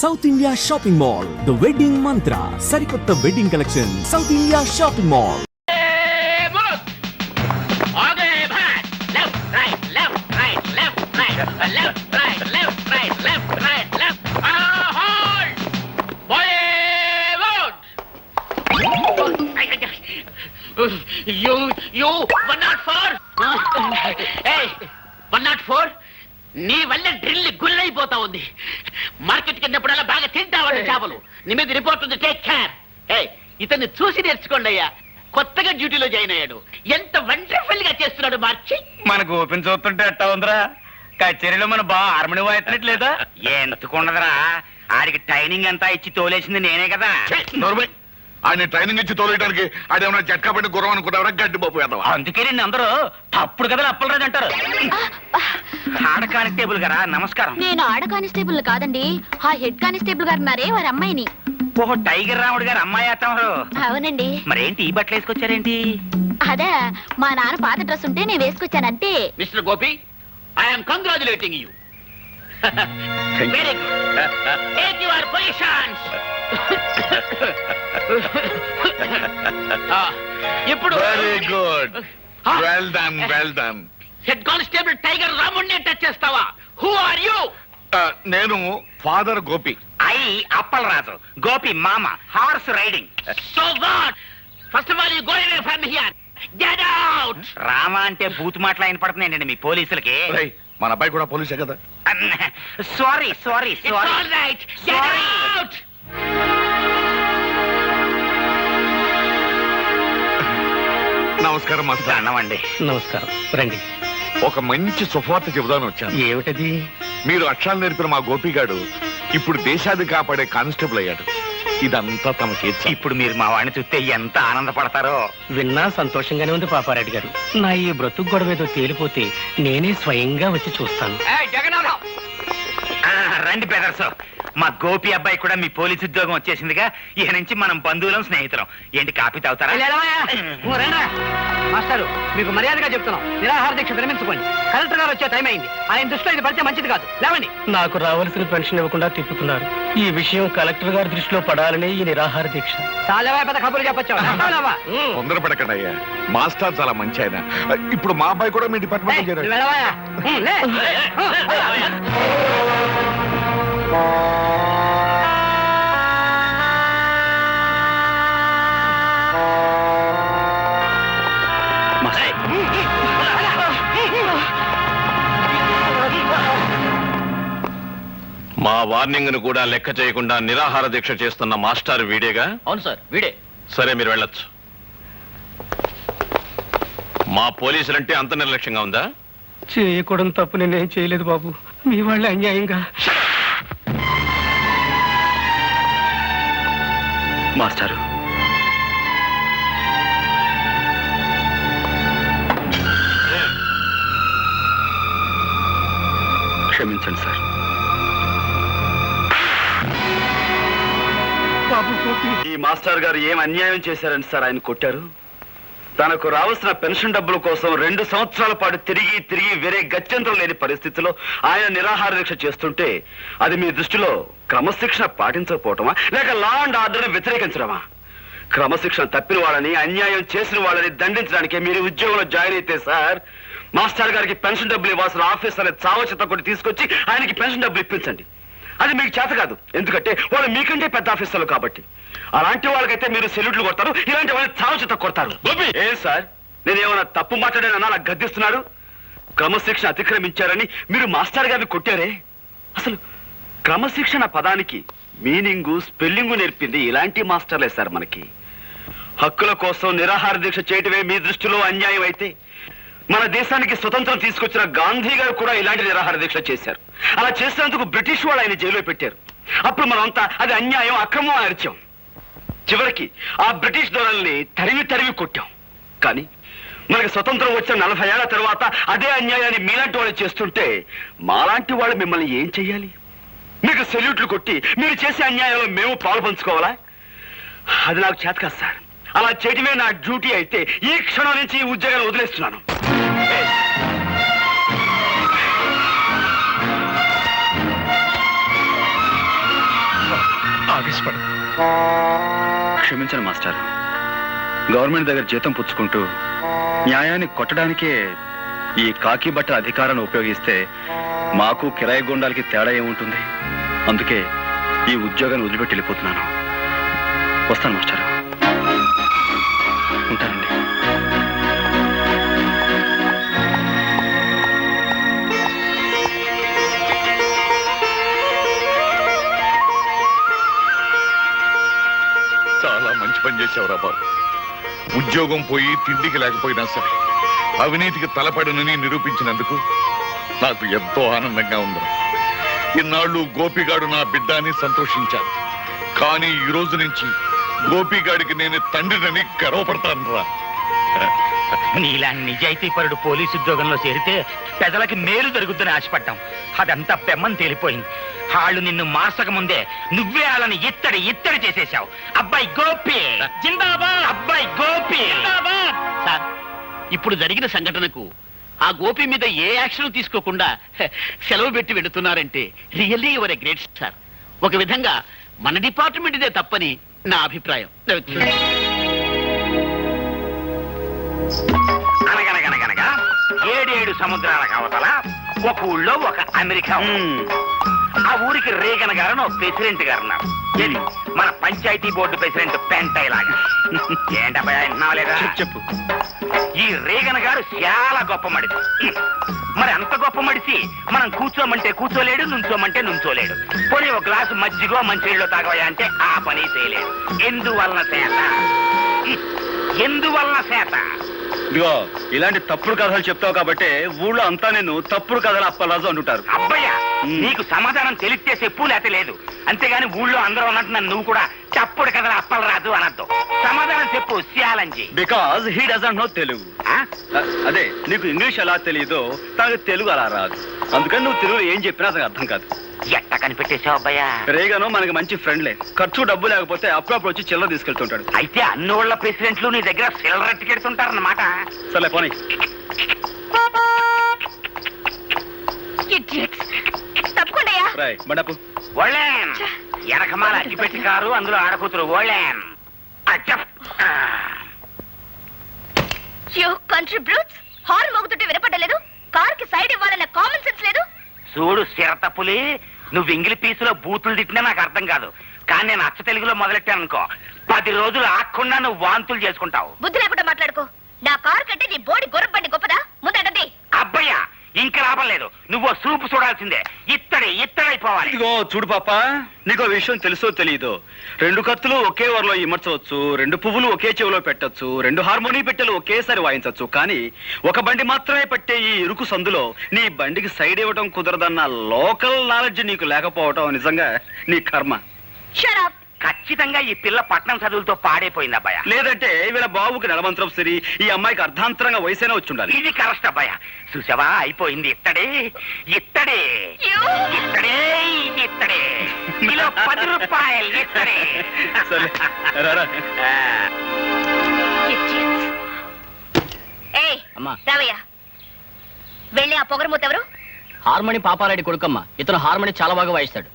South India shopping mall, the wedding మంత్ర, సరికొత్త wedding collection, south India shopping mall. You 104. Hey, 104. నీ వల్ల drill గుల్లైపోతా ఉంది. మార్కెట్కి వెళ్ళినప్పుడల్లా బాగా తింటావాడు చేపలు. నీ మీద రిపోర్ట్ ఉంది, టేక్ కేర్. ఇతన్ని చూసి నేర్చుకోండి అయ్యా. కొత్తగా డ్యూటీలో జాయిన్ అయ్యాడు. ఎంత వండర్ఫుల్ గా చేస్తున్నాడు మార్చి. మనకు ఓపెన్ చూస్తుంటే ఎట్టా ఉందిరా? కచేరీలో మన బాగా హార్మోని వాయినట్లేదా? ఎందుకుండదురా, ఆడికి ట్రైనింగ్ అంతా ఇచ్చి తోలేసింది నేనే కదా. ఆయన ట్రైనింగ్ ఇచ్చి తోలేయడానికి ఆడేమన్నా జట్కా పట్టి గుర్రం అనుకుంటావరా? గడ్డి బాబు వేద్దాం. అందుకే నిన్ను అందరూ అప్పుడు కదా అప్పలరాజు అంటారు. ఆడ కానిస్టేబుల్ గారా, నమస్కారం. నేను ఆడ కానిస్టేబుల్ కాదండి, ఆ హెడ్ కానిస్టేబుల్ గారు ఉన్నారే వారి అమ్మాయిని. ఓహో, టైగర్ రాముడు గారు అమ్మాయి అత్తమారు. అవునండి. మరేంటి ఈ బట్టలు వేసుకొచ్చారేంటి? అదే మా నాన్న పాత డ్రెస్ ఉంటే నేను వేసుకొచ్చాను అంతే. Mister Gopi, I'm congratulating you. Very good. Take your positions. ఇప్పుడు very good, well done, well done. Head constable tiger రాముడిని టచ్ చేస్తావా? Who are you? నేను ఫాదర్ గోపి. అప్పలరాజు, గోపి మామ, horse riding. So god, first of all you go away from here. Get out. Rama అంటే బూత్ మాటలు ఆయన పడుతున్నాయండి మీ పోలీసులకి. మన అబ్బాయి కూడా పోలీసే కదా. Sorry sorry it's sorry. All right. Get out. నమస్కారం మాస్టర్. అన్నమండి. నమస్కారం, రండి. ఒక మంచి శుభవార్త చెబుదామని వచ్చాను. ఏమిటది? మీరు అక్షరాలు నేర్పిన మా గోపిగాడు ఇప్పుడు దేశాన్ని కాపాడే కానిస్టేబుల్ అయ్యాడు. ఇదంతా తమ చేతి. ఇప్పుడు మీరు మా వాడిని చూస్తే ఎంత ఆనందపడతారో. విన్నా సంతోషంగానే ఉంది పాపారెడ్డి గారు. నా ఈ బ్రతుకు గొడవ ఏదో తేలిపోతే నేనే స్వయంగా వచ్చి చూస్తాను. రండి బ్రదర్స్, మా గోపి అబ్బాయి కూడా మీ పోలీసు ఉద్యోగం వచ్చేసిందిగా. ఇక నుంచి మనం బంధువులం, స్నేహితులం. ఏంటి కాపీ తాగుతారా? మాస్టారు, మీకు మర్యాదగా చెప్తున్నాం, నిరాహార దీక్ష విరమించుకోండి. కలెక్టర్ గారు వచ్చే టైం అయింది. ఆయన దృష్టిలో ఇది పడితే మంచిది కాదు. లేవండి. నాకు రావాల్సిన పెన్షన్ ఇవ్వకుండా తిప్పుతున్నారు. ఈ విషయం కలెక్టర్ గారి దృష్టిలో పడాలనే ఈ నిరాహార దీక్ష. చాలా పెద్ద కబుర్లు చెప్పొచ్చావా? తొందరపడకండి అయ్యా, మాస్టర్ చాలా మంచి ఆయన. ఇప్పుడు మా అబ్బాయి కూడా మీ డిపార్ట్మెంట్ చేరాడు. వెళ్ళవా? మా వార్నింగ్ ను కూడా లెక్క చేయకుండా నిరాహార దీక్ష చేస్తున్న మాస్టర్ వీడేగా? అవును సార్, వీడే. సరే, మీరు వెళ్ళొచ్చు. మా పోలీసులంటే అంత నిర్లక్ష్యంగా ఉందా? చేయకూడదు తప్పు నేనేం చేయలేదు బాబు. మీ వాళ్ళే అన్యాయంగా. మాస్టారు, క్షమించండి సార్. ఈ మాస్టర్ గారు ఏం అన్యాయం చేశారని సార్ ఆయన కొట్టారు? తనకు రావాల్సిన పెన్షన్ డబ్బుల కోసం 2 సంవత్సరాల పాటు తిరిగి తిరిగి వేరే గత్యంతరం లేని పరిస్థితిలో ఆయన నిరాహార దీక్ష చేస్తుంటే అది మీ దృష్టిలో క్రమశిక్షణ పాటించకపోవటమా, లేక లా అండ్ ఆర్డర్ని వ్యతిరేకించడమా? క్రమశిక్షణ తప్పిన వాళ్ళని, అన్యాయం చేసిన వాళ్ళని దండించడానికి మీరు ఉద్యోగంలో జాయిన్ అయితే సార్, మాస్టర్ గారికి పెన్షన్ డబ్బులు ఇవ్వాల్సిన ఆఫీసర్ని చావచిత కొట్టి తీసుకొచ్చి ఆయనకి పెన్షన్ డబ్బులు ఇప్పించండి. అది మీకు చేత కాదు, ఎందుకంటే వాళ్ళు మీకంటే పెద్ద ఆఫీసర్లు కాబట్టి. అలాంటి వాళ్ళకైతే మీరు సెల్యూట్లు కొడతారు, ఇలాంటి వాళ్ళని చావచిత కొడతారు. ఏ సార్, నేనేమన్నా తప్పు మాట్లాడానన్నా నాకు గద్దిస్తున్నారు? క్రమశిక్షణ అతిక్రమించారని మీరు మాస్టర్ గారిని కొట్టారే? అసలు క్రమశిక్షణ పదానికి మీనింగు, స్పెల్లింగు నేర్పింది ఇలాంటి మాస్టర్లే సార్ మనకి. హక్కుల కోసం నిరాహార దీక్ష చేయటమే మీ దృష్టిలో అన్యాయం అయితే, మన దేశానికి స్వతంత్రం తీసుకొచ్చిన గాంధీ గారు కూడా ఇలాంటి నిరాహార దీక్ష చేశారు. అలా చేసినందుకు బ్రిటిష్ వాళ్ళు ఆయన జైల్లో పెట్టారు. అప్పుడు మనమంతా అది అన్యాయం, అక్రమం అని అరిచాం. చివరికి ఆ బ్రిటిష్ దొరల్ని తరిమి తరిమి కొట్టాం. కానీ మనకి స్వతంత్రం వచ్చిన 40 ఏళ్ల తర్వాత అదే అన్యాయాన్ని మీలాంటి వాళ్ళు చేస్తుంటే మాలాంటి వాళ్ళు మిమ్మల్ని ఏం చెయ్యాలి? మీకు సెల్యూట్లు కొట్టి మీరు చేసే అన్యాయంలో మేము పాలు పంచుకోవాలా? అది నాకు చేత కాదు సార్. అలా చేయటమే నా డ్యూటీ అయితే ఈ క్షణం నుంచి ఈ ఉద్యోగాన్ని వదిలేస్తున్నాను. ఆవేశపడు. క్షమించండి మాస్టర్. గవర్నమెంట్ దగ్గర జీతం పుచ్చుకుంటూ న్యాయాన్ని కొట్టడానికే ఈ కాకి బట్ట అధికారాన్ని ఉపయోగిస్తే మాకు కిరాయి గుండాలకి తేడా ఏముంటుంది? అందుకే ఈ ఉద్యోగాన్ని వదిలిపెట్టి వెళ్ళిపోతున్నాను. వస్తాను మాస్టర్. ఉంటానండి. చాలా మంచి పని చేసావురా బాబు. ఉద్యోగం పోయి తిండికి లేకపోయినా సరే అవినీతికి తలపడనని నిరూపించినందుకు నాకు ఎంతో ఆనందంగా ఉంది. ఇన్నాళ్ళు గోపిగాడు నా బిడ్డ అని సంతోషించాను. కానీ ఈ రోజు నుంచి గోపిగాడికి నేను తండ్రినని గర్వపడతాను రా. నీలా నిజాయితీపరుడు పోలీసు ఉద్యోగంలో చేరితే ప్రజలకి మేలు జరుగుతుందని ఆశపడ్డాం. అదంతా పెమ్మని తేలిపోయింది. వాళ్ళు నిన్ను మార్చక ముందే నువ్వే వాళ్ళని ఇత్తడి చేసేశావు. అబ్బాయి గోపి జిందాబాద్, అబ్బాయి గోపి జిందాబాద్. సార్, ఇప్పుడు జరిగిన సంఘటనకు ఆ గోపి మీద ఏ యాక్షన్ తీసుకోకుండా సెలవు పెట్టి వెళుతున్నారంటే really your a great sir. ఒక విధంగా మన డిపార్ట్మెంట్ ఇదే తప్పని నా అభిప్రాయం. అనగనగనగనగా 7 సముద్రాల కవతల ఒక ఊళ్ళో ఒక అమెరికా ఉంది. ఆ ఊరికి రేగన్ గారు ప్రెసిడెంట్ గారు ఉన్నారు. ఏది మన పంచాయతీ బోర్డు ప్రెసిడెంట్ పెంటైలాగా. ఏంటబ్బా విన్నావా లేదా? చెప్పు. ఈ రేగన్ గారు చాలా గొప్ప మడిసి. మరి అంత గొప్ప మడిసి మనం కూర్చోమంటే కూర్చోలేడు, నుంచోమంటే నుంచోలేడు. పోనీ ఒక గ్లాసు మజ్జిగో మంచినీళ్ళు తాగవయా అంటే ఆ పని చేయలేడు. ఎందువలన చేత ఇదిగో ఇలాంటి తప్పుడు కథలు చెప్తావు కాబట్టి ఊళ్ళో అంతా నేను తప్పుడు కథలు అప్పలాజు అంటుంటారు. అబ్బయ్యా, నీకు సమాధానం తెలిస్తే చెప్పు, లేతే లేదు. అంతేగాని ఊళ్ళో అందరూ అన్నట్టు నన్ను నువ్వు కూడా తప్పుడు కథలు అప్పలరాజు అనద్దు. సమాధానం చెప్పు సియాలంజీ. Because he doesn't know Telugu. అదే నీకు ఇంగ్లీష్ ఎలా తెలియదో తనకు తెలుగు అలా రాదు. అందుకని నువ్వు తెలుగులో ఏం చెప్పినా అతనికి అర్థం కాదు. ఎట్ట కనిపెట్టేశావు అబ్బయ్యా? రేగాను మనకి మంచి ఫ్రెండ్లే. ఖర్చు డబ్బు లేకపోతే అప్పుడప్పుడు వచ్చి చిల్లర తీసుకెళ్తుంటాడు. అయితే అన్ని ఊళ్ళ ప్రెసిడెంట్లు నీ దగ్గర సిల్లర్ ఎట్టుకెడుతుంటారన్నమాట. సరే పోనీ. తప్పకుండా రాయ్ బండపు. ఓళ్ళేన్ వెనకమాల అగ్గిపెట్టి కారు, అందులో ఆడకూతురు ఓళ్ళేన్. కంట్రీ బ్రూట్స్, హార్న్ మోగుతుంటే వినపడలేదు. కార్ కి సైడ్ ఇవ్వాలన్న కామన్ సెన్స్ లేదు. చూడు సిరతపులి, నువ్వు ఇంగ్లీష్ పీసులో బూతులు తిట్టినా నాకు అర్థం కాదు. కానీ నేను అచ్చ తెలుగులో మొదలెట్టాను అనుకో, 10 రోజులు ఆకుండా నువ్వు వాంతులు చేసుకుంటావు. బుద్ధి లేకుండా మాట్లాడుకో. నా కార్ కంటే నీ బోడి గొర్రెబండి గొప్పదా? ముందండి. అబ్బయ్యా, ఇంకా లాభం లేదు. నువ్వు సూపు చూడాల్సిందే. ఇత్తడైపోవాలి. ఇదిగో చూడు పాప, నీకో విషయం తెలుసో తెలియదో, 2 కత్తులు ఒకే వరలో ఇమర్చవచ్చు, 2 పువ్వులు ఒకే చెవిలో పెట్టొచ్చు, 2 హార్మోనీ పెట్టెలు ఒకేసారి వాయించవచ్చు. కానీ ఒక బండి మాత్రమే పట్టే ఈ ఇరుకు సందులో నీ బండికి సైడ్ ఇవ్వటం కుదరదన్న లోకల్ నాలెడ్జ్ నీకు లేకపోవటం నిజంగా నీ కర్మ. Shut up. ఖచ్చితంగా ఈ పిల్ల పట్నం చదువులతో పాడైపోయింది అబ్బాయ. లేదంటే వీళ్ళ బాబుకి నడమంత్రం సరి, ఈ అమ్మాయికి అర్ధాంతరంగా వయసైనా వచ్చి ఉండాలి. ఇది కరెక్ట్ అబ్బాయ. చూసావా, అయిపోయింది. ఇత్తడే కిలో 10 రూపాయలు. ఇత్తడే. సరే రారా. రావయ్య, వెళ్ళి ఆ పొగరమూత ఎవరు? హార్మోని పాపారెడ్డి కొడుకమ్మ. ఇతను హార్మోని చాలా బాగా వాయిస్తాడు.